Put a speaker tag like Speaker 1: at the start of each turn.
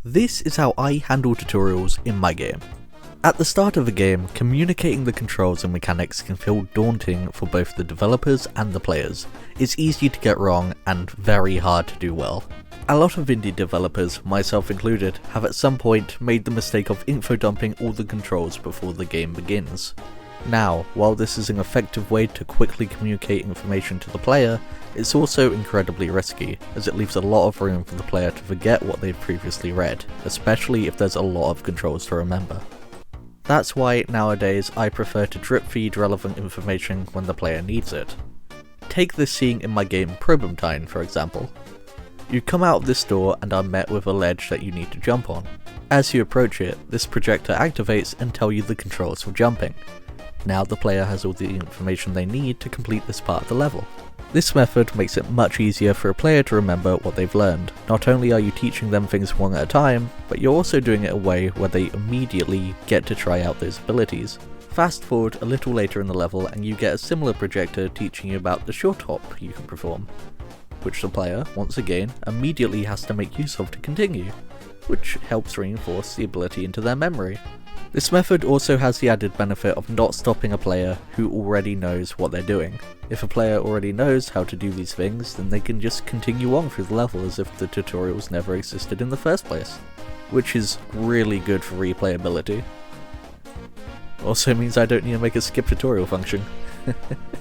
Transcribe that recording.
Speaker 1: This is how I handle tutorials in my game. At the start of a game, communicating the controls and mechanics can feel daunting for both the developers and the players. It's easy to get wrong and very hard to do well. A lot of indie developers, myself included, have at some point made the mistake of info dumping all the controls before the game begins. Now, while this is an effective way to quickly communicate information to the player, it's also incredibly risky, as it leaves a lot of room for the player to forget what they've previously read, especially if there's a lot of controls to remember. That's why nowadays I prefer to drip feed relevant information when the player needs it. Take this scene in my game Probumtine for example. You come out of this door and are met with a ledge that you need to jump on. As you approach it, this projector activates and tells you the controls for jumping. Now the player has all the information they need to complete this part of the level. This method makes it much easier for a player to remember what they've learned. Not only are you teaching them things one at a time, but you're also doing it in a way where they immediately get to try out those abilities. Fast forward a little later in the level and you get a similar projector teaching you about the short hop you can perform, which the player, once again, immediately has to make use of to continue, which helps reinforce the ability into their memory. This method also has the added benefit of not stopping a player who already knows what they're doing. If a player already knows how to do these things, then they can just continue on through the level as if the tutorials never existed in the first place, which is really good for replayability. Also means I don't need to make a skip tutorial function.